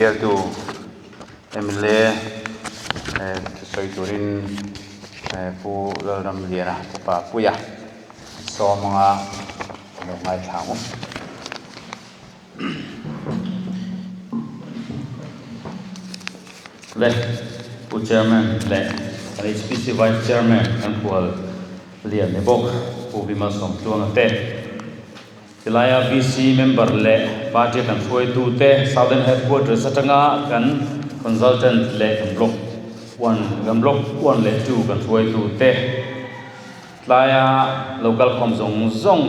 Here to MLA soy turin pu lam liana pa puya so mga ngai thang le pu chairman le HPC vice chairman and pual lian ne bok pu bima som tuang te Tilaya VC member le party kan foi tu te Southern Headquarters satanga kan consultant le kan block 1 le 2 kan foi tu te Tilaya local komsong zong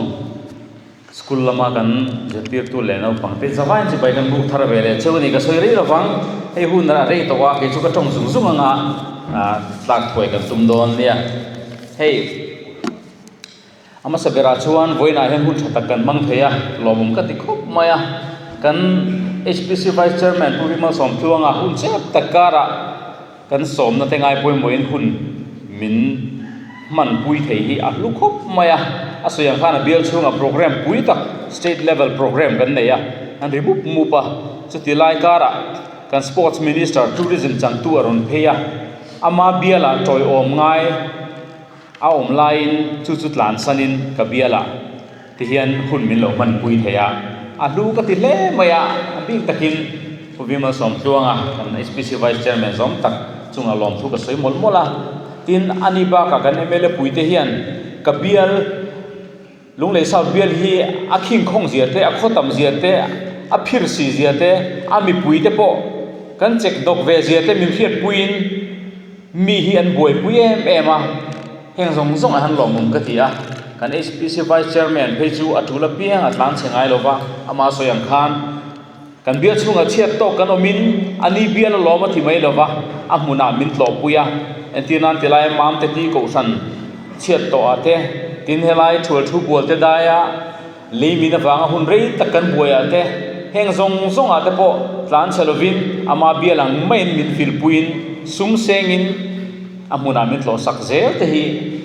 school lama kan japir tu le no pang te zawain chi bai kan bu thar ve le chewni ka soi ri rawang ei hun ra re to wa ke chu ka tong zung zung anga tak khoi kan tum don nia hey ama sabera chuan voina hen hun thatakan mang theya lomum ka ti khop maya kan HPC vice chairman purima som thuanga hun chep takara kan som na tengai poi moin hun min man pui thei hi a lu khop maya asuyang khana bial chunga program pui tak state level program kan neya an ribup mupa chutilai kara kan sports minister tourism changtu aron pheya ama biala toy om ngai aom lain chu tlan sanin kabiala ti hian hun min lo man pui theya alu ka ti le maya bing takin puvima som tuanga kan HPC vice chairman som tak chunga lom thu ka soi mol mola tin ani ba ka kan MLA pui te hian kabial lunglei sa bial hi akhing khong zia te akhotam zia te a phir si zia te ami pui te po kan check dok ve zia te min khiat puin mi hi an boi pui ema heng zong zong han lomum ka tia kan HPC vice chairman phechu atula piang atlan chengai lova ama soyang khan kan bia chunga chiat to kan omin ani bia lo loma thimai lova amuna min tlo puya entinan tilai mam te ti ko san chiat to ate tin helai thul thu bol te daya le min awanga hun rei takan boya te heng zong zong ate po tlan chalovin ama bia lang main min fil puin sum sengin amuna min tlo sak zel te hi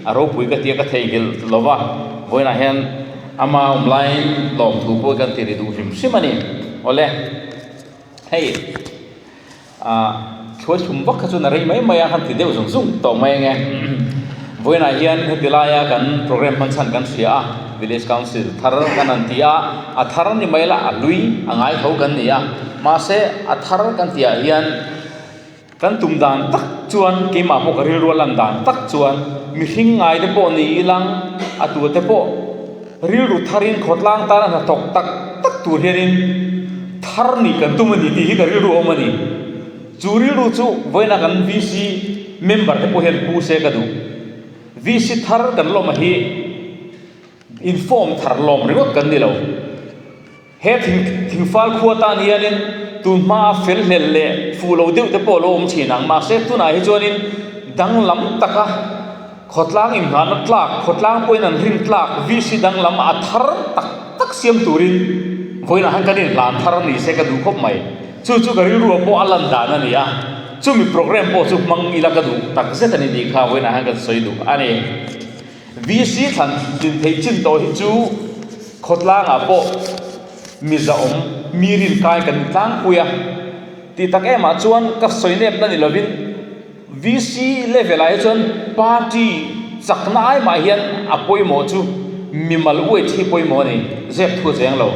aro pui ka tia ka theigil lova voina hen ama online lom thu po kan ti ri du him simani ole hey khoi thum bak kha chu na rei mai maya han ti deu zung zung to mai nge voina hian hetilaya kan program man chan kan sia village council thar kan antia a thar ni maila alui angai tho kan nia ma se a thar kan tia hian kan tumdan tak chuan ke ma po karil rolan dan tak chuan mi hing ngai te po ni ilang atu te po ril ru tharin khotlang ta na tok tak tak tur herin thar ni kan tumani ti hi karil ru omani churi ru chu voina kan VC member te po hen pu se ka du VC thar kan lo ma hi inform thar lom ringot kan ni lo he thing fal khuata ni anin tu ma fel hlel le fulo deu te po lo om chinang ma se tu na hi chuanin dang lam taka khotlang im han tlak khotlang poin an ring tlak VC dang lam a thar tak tak siam turin voina han kanin lan thar ni se ka du khop mai chu ka ri ru po alan dan ani a chu mi program po chu mang ila ka du tak se tani di kha voina han ka soi du ani VC than tin thei chin to hi chu khotlang a po miza om mirin kai kan tlang puya ti tak ema chuan ka soinep na ni lovin VC level ai chuan party chakna ai ma hian apoi mo chu mimal ue thi poi mo ni zep thu jeng lo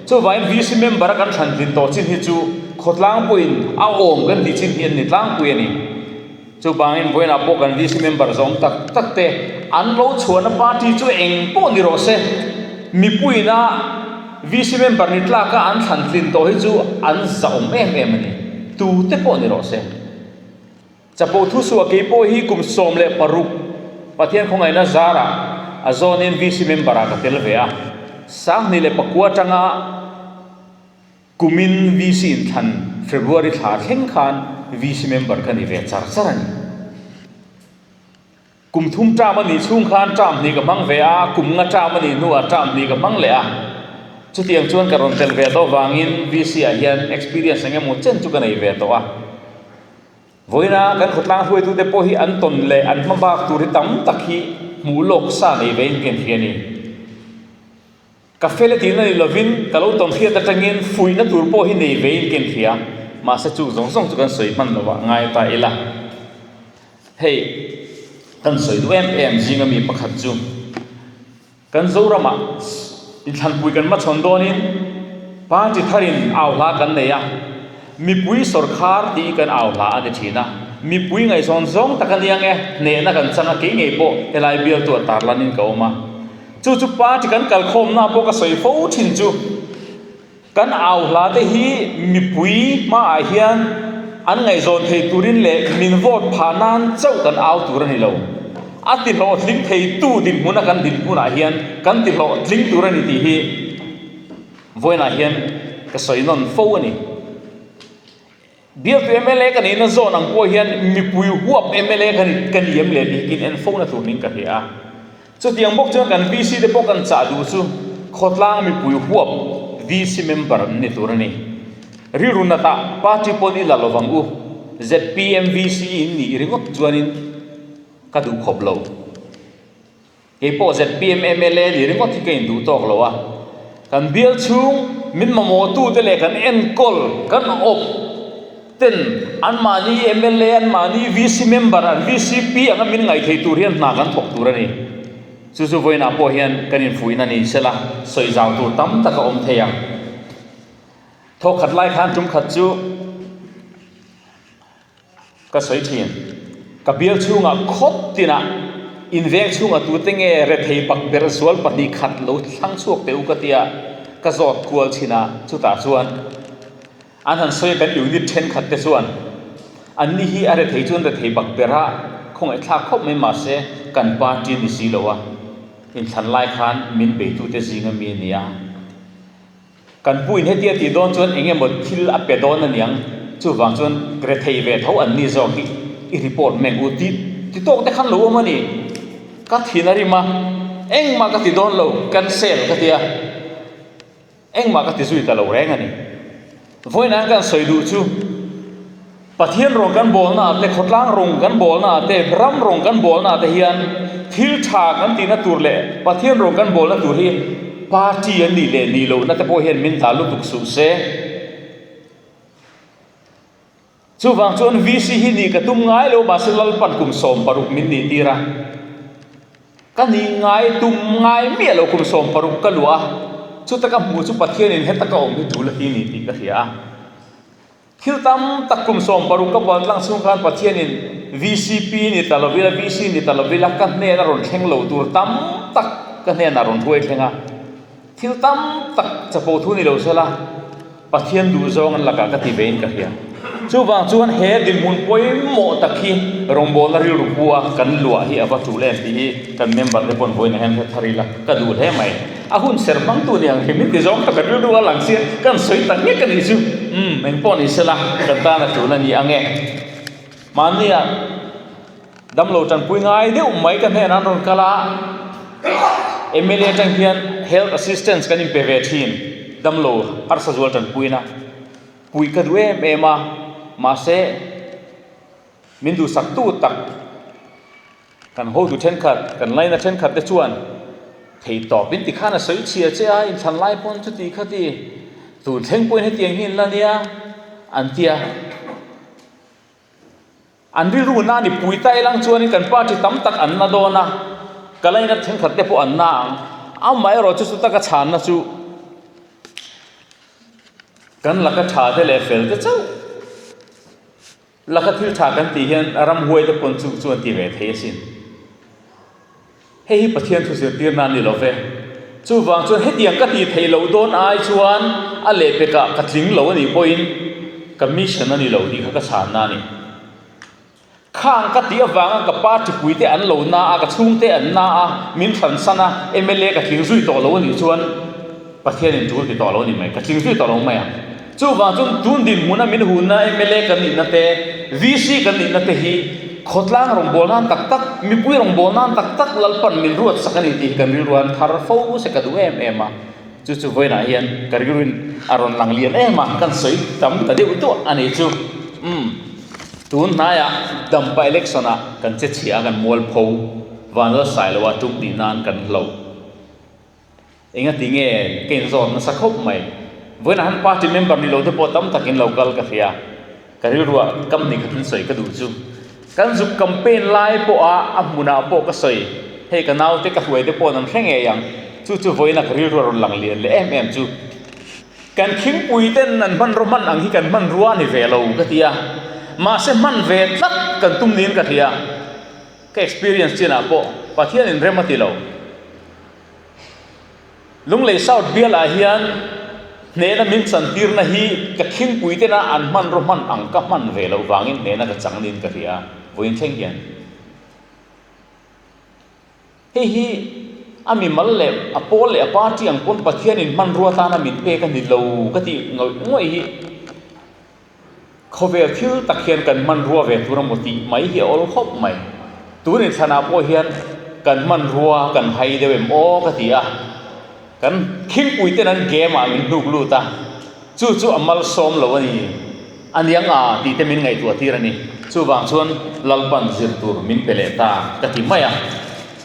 chu vain VC member kan than tin to chin hi chu khotlang poin a om kan di chin hian ni tlang pui ani chu bangin voina po kan VC member zong tak tak te an lo chuan party chu eng po ni ro se mi puina VC member ni tlaka an than tlin to hi chu an zaum em ani tu te po ni ro se chapo thu su ke po hi kum som le paruk pathian khongai na zara azonin VC member ka tel vea sang ni le pakua tanga kumin VC in than February tha theng khan VC member kan ni ve char charani kum thum ta mani chung khan tam ni ka mang vea kum nga ta mani nuwa tam ni ka mang le a chu tiang chuan karon tel ve to wangin VC a hian experience nge mo chen chu kan ei ve to a voina kan khotlang huai tu te po hi an ton le an mabak tu ri tam takhi mu lok sa nei vein ken hiani ka fele tin ni lovin kalau tom khia ta tangin fuina tur po hi nei vein ken khia mà sẽ chú giống giống chú cần soi man lo wa ngai ta ila hey kan soi du em jinga mi pakhat chu kan zorama in than pui kan ma chon donin party tharin awla kan neya mi pui sarkar ti kan awla ade thina mi pui ngai zon zong takaniang ne na kan changa ke nge po elai bial tu tarlanin ka oma chu chu party kan kal khom na po ka soi fo thin chu kan awla te hi mi pui ma a hian an ngai zon thei turin le min vote phanan chau kan aw turani lo ati lo thling thei tu din huna kan din huna hian kan ti lo thling turani ti hi voina hian ka soi non fo ani bial tu MLA kan ina zon ang po hian mi pui huap MLA kan yem le di kin en fo na tur ning ka hi a chu tiang bok chu kan VC de pok kan cha du chu khotlang mi pui huap VC member ni turani ri runata party poni la lovangu ZPM VC ni ringot chuanin ka du khoblo e po ZPM MLA ni ringot ti kein du tok lo a kan bial chung min mamo tu te le kan en kol kan op ten an mani MLA an mani VC member an VCP ang min ngai thei tur hian na kan thok turani su voina po hian kanin fuina ni sela soi jaw tu tam ta ka om theyang thok khat lai khan tum khat chu ka soi thin ka bial chunga khot tina invek chunga tu tenge re thei bak ber sual pani khat lo thlang chuak teu ka tia ka zot kual china chu ta chuan an han soi kan unit 10 khat te chuan an ni hi are thei chun re thei bak bera khong ai thla khop mai ma se kan party ni si lowa in than lai khan min be tu te jinga mi nia kan puin he tia ti don chuan enge mo thil a pe don aniang chu wang chuan re thei ve tho an ni zo ki i report meng u ti tok te khan lo ma ni ka thinari ma eng ma ka ti don lo cancel ka tia eng ma ka ti zui ta lo reng ani voina kan soi du chu pathian rong kan bol na te khotlang rong kan bol na te bram rong kan bol na te hian thil tha kan ti na tur le pathian rong kan bol na tur hi party an ni le ni lo na te po hian min tha lu tuk su se chu wang chuan VC hi ni ka tum ngai lo ba se lal pan kum som paruk min ni tira ka ni ngai tum ngai mi lo kum som paruk ka lua chu ta ka mu chu pathian in heta ka om hi thul hi ni ti ka hia thil tam takum som paruk ka bal lang chung khan pathian in VCP ni talovila VC ni talovila ka ne na ron theng lo tur tam tak ka ne na ron thuai thenga thil tam tak chapo thu ni lo sala pathian du zong an laka ka ti vein ka hia chu wang chuan he din mun poi mo takhi rong bol ri ru puwa kan lua hi ava chu len ti kan member le pon boina hem thari la ka du le mai a hun ser bang tu niang hi mi ti zong ta ka du lang sia kan soi ta nge kan ni chu men pon ni sala kan ta na chu na ni ange mania dam lo chan pui ngai de mai kan he nan ron kala MLA tang hian health assistance kan in peve thin dam lo ar sa zual chan pui na pui ka du ema ma se min du sak tu tak kan ho du then khat kan lai na then khat te chuan thei to bin ti khana soi chia che a in than lai pon chu ti khati tu theng point he tiang hin la nia an tia an ri ru na ni pui tai lang chuan kan pa ti tam tak an na do na kalai na then khat te po an na a mai ro chu ta ka chan na chu kan laka tha te le fel te chau laka thil tha kan ti hian aram huai te pon chu chuan ti ve the sin hei pathian thu se tir na ni lo ve chu wang chuan he tiang ka ti thei lo don ai chuan a le pe ka tling lo ani point commission ani lo di kha ka san na ni khang ka ti awang ka pa ti pui te an lo na a ka chung te an na a min than sana MLA ka thing zui to lo ani chuan pathian in chu ti to lo ni mai ka thing zui to lo mai a chu wang chuan tun din muna min hun na MLA kan ni na te VC kan ni na te hi khotlang rong bol nan tak tak mi pui rong bol nan tak tak lalpan min ruat sakani ti kan ri ruan thar fo se ka du em a chu voina hian kargirin aron lang lian ema kan soi tam ta de to ani chu tun na ya dam pa election a kan che chia kan mol pho van lo sai lo wa tum di nan kan lo inga tinge ken zon na sakhop mai voina han party member ni lo te po tam takin local ka thia karil ruwa kam ni khatin soi ka du chu kan zu campaign lai po a amuna po ka soi he ka naw te ka huai te po nan thlenge yang chu voina karil ruwa lang lian le em chu kan khing pui ten nan man roman ang hi kan man ruwa ni velo ka tia ma se man ve tlat kan tum nin ka thia ka experience china po pathian in remati lo lung le south biala hian ne na min san tir na hi ka khing pui te na an man ro man ang ka man ve lo wangin ne na ka changnin ka ria voin theng hian hi ami mal le apol le party ang pon pathian in man ro ta na min pe ka ni lo ka ti ngoi hi khovel thil takhian kan man ro ve turam moti mai hi ol khop mai turin sana po hian kan man ro kan hai de em o ka ti a kan khing pui te nan game a min nuk lu ta chu amal som lo ani aniang a ti te min ngai tu tir ani chu wang chuan lalpan zir tur min pele ta ka ti maya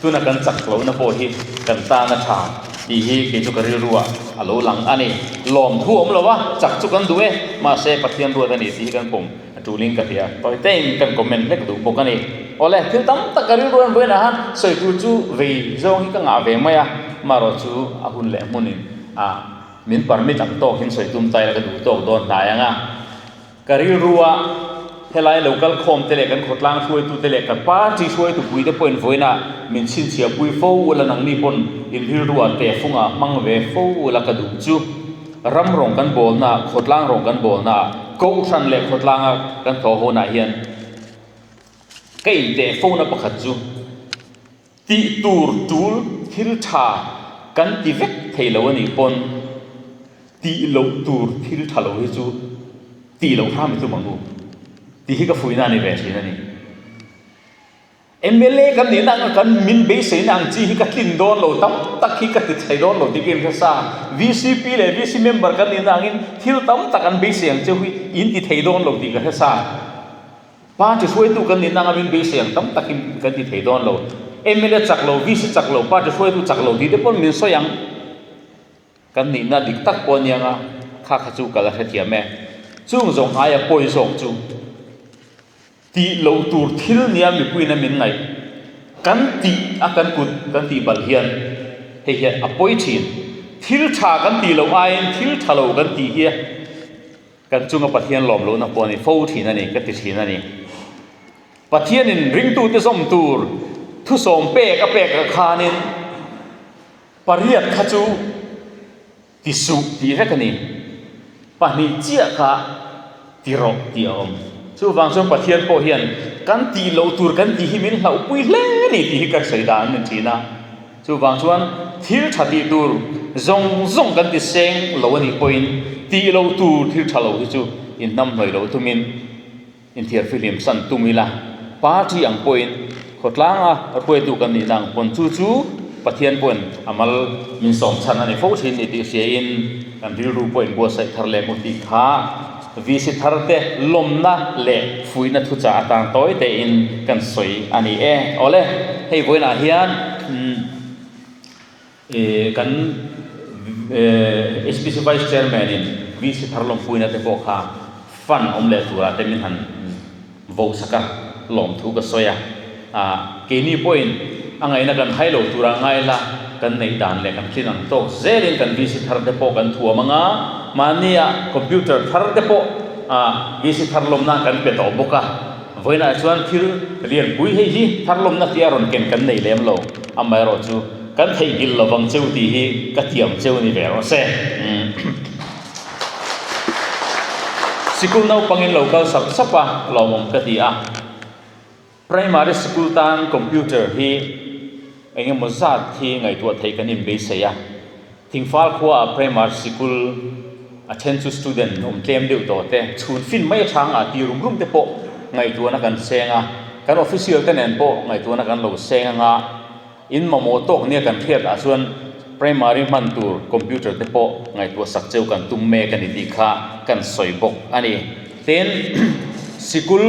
tuna kan chak lo na po hi kan ta na tha ti hi ke chu kari ruwa alo lang ani lom thuam lo wa chak chu kan duwe ma se pathian ruwa ani ti kan pom tuling ka tia toi tein kan comment lek du bo kan ni ole thil tam ta kari ruwa bo na han soi tu chu ve zong hi ka nga ve maya maro chu ahun le munin min permit ang to hin soi tum tai la du to don ta yanga kari ruwa helai local khom tele kan khotlang suai tu tele kan pa chi suai tu pui de point voina min sin sia pui fo wala nang ni pon in hil ruwa te funga mang ve fo wala ka du chu ram rong kan bol na khotlang rong kan bol na ko san le khotlang kan tho ho na hian kai te fo na pakhat chu ti tur tul thil tha kan ti vek thei lo ani pon ti lo tur thil tha lo hi chu ti lo tham chu mangu ti hi ka fuina ni ve thina ni MLA kan ni nang kan min be se nang chi hi ka tin don lo tam tak hi ka ti thai don lo ti kem sa VCP le VC member kan ni nang in thil tam tak an be se ang che hui in ti thai don lo ti ka sa pa chi suai tu kan ni nang min be se ang tam tak kan ti thai don lo MLA chak lo VC chak lo pa chi suai tu chak lo ti de pon min so yang kan ni na dik tak pon yang a kha chu ka la thia me chung zong aya poi zong chu ti lo tur thil nia mi pui na min ngai kan ti akan kut kan ti bal hian he hian apoi thin thil tha kan ti lo ai thil tha lo kan ti hi kan chunga pathian lom lo na poni fo thin ani ka ti thin ani pathian in ring tu te som tur thu som pe ka khanin pariat kha chu ti su ti rekani pani chia kha ti ro ti om chu wang som pathian po hian kan ti lo tur kan ti hi min hlau pui hle ni ti hi ka sei dan nin thina chu wang chuan thil tha ti tur zong kan ti seng lo ani point ti lo tur thil tha lo hi chu in nam noi lo tumin in thiar film san tumila party ang point khotlanga poi tu kan ni nang pon chu pathian pon amal min som chan ani fo thin ni ti se in kan dil ru point bo sai thar le mo ti kha visi tharte lomna le fuina thu cha tang toi te in kan soi ani ole hei voina hian kan SPC vice chairman in visi tharlom fuina te bo kha fan omle tura te min han vo saka lom thu ka soya ke ni point angai na kan hailo tura ngai la kan nei dan le kan thin ang to zelin kan visi tharte po kan thua manga mania computer thar te po visi tharlom na kan pe to boka voina chuan thil rian pui hei hi tharlom na tiaron ken kan nei lem lo amai ro chu kan thei gil lawang cheu ti hi ka tiam cheu ni ve ro se sikul nau pangin local sapa lomom ka ti primary school tan computer hi enge mozat thi ngai tu thei kanin be se ya thingfal khwa primary school attend to student nom tlem deu to te chun fin mai thang ti rum te po ngai tu na kan senga kan official ten en po ngai tu na kan lo senga in mamo tok ne kan thiat chuan primary man tur computer te po ngai tu sak cheu kan tum me kan ti kha kan soi bok ani ten school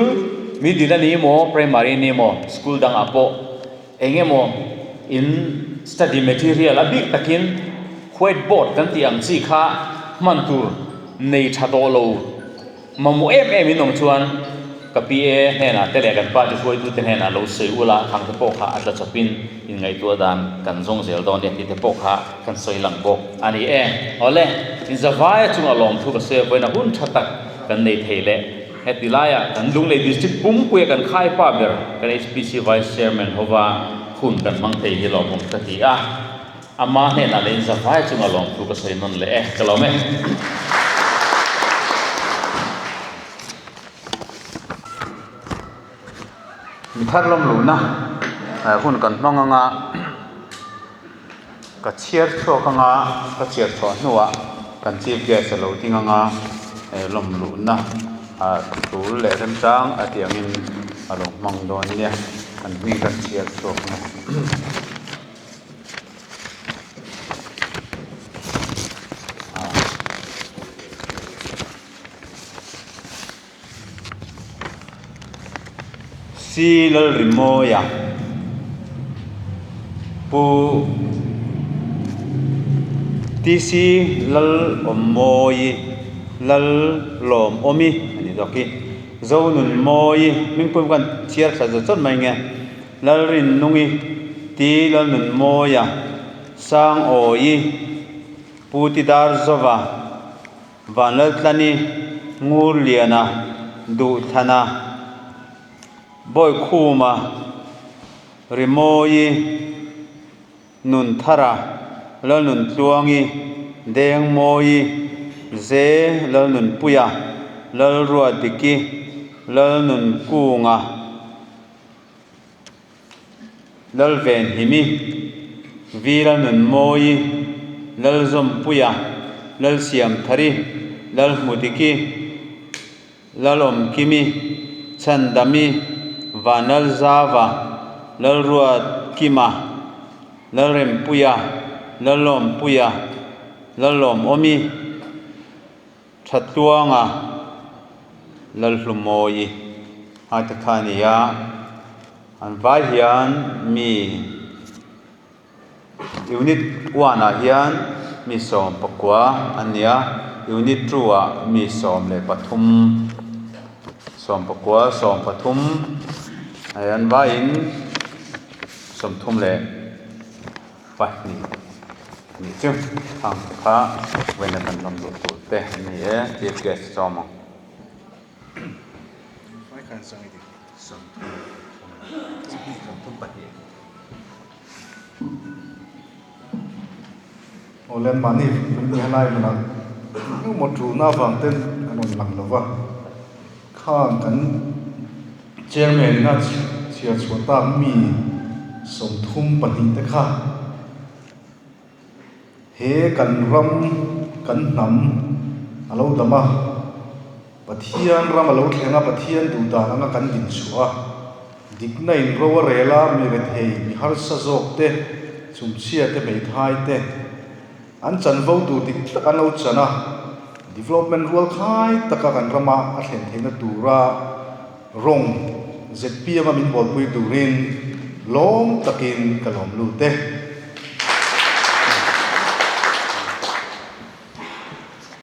mi dilani mo primary ni mo school dang apo enge mo in study material abik takin whiteboard kan ti ang chi kha man tur nei thado lo mamu em inom chuan kapie hena tele kan pa ti foi tu te hena lo sei ula khang te pokha atla chapin in ngai tu dan kan zong zel don ti te pokha kan soi lang bok ani ole in zawai chung alom thu ka se boina hun thatak kan nei thele hetilaya kan lunglei district pumpuya kan khai pa ber kan HPC vice chairman hova khun kan mang thei hi lom ta ti ama hena le in zawai chung alom thu ka soi non le kalome mitharlom luna hun kan nonganga ka chiar thokanga ka chiar tho nuwa kan chief guest lo tinganga lom luna tul le ran chang atiangin along mangdon nia kan ni kan chiar thokna si lal rimoya pu ti si lal omoi lal lom omi ani doki zonun moi mingpum kan chiar sa chot mai nge lal rin nungi ti lal nun moya sang oi pu ti dar zova vanal tlani ngur liana du thana boy khuma rimoi nun thara lal nun tluangi deng moi ze lal nun puya lal ruwa diki lal nun kunga lal ven himi vi lal nun moi lal zom puya lal siam thari lal mudiki lal om kimi chandami vanal zava lal ruat kima lal rem puya lal lom puya lal lom omi thatuanga lal hlumoi atakhania an vai hian mi unit 1 a hian mi som pakwa ania unit 2 a mi som le pathum som pakwa som pathum ayan vain som thum le pahni ni chu hang kha wena kan lam do tu te ni ti ke som vai kan sang idi som thum pahni olen mani ni halai mana nu mo tu na wang ten anon lang lova kha kan chairman na chia chota mi som thum pani te kha he kan ram kan nam alo dama pathian ram alo thlenga pathian tu da nga kan din chua diknai ro rela mi re thei mi har sa jok te chum chia te mei thai te an chan vo tu dik tak an lo chana development rual khai taka kan rama a thlen theina tura rong ZP ama min bol pui turin lom takin kalom lu te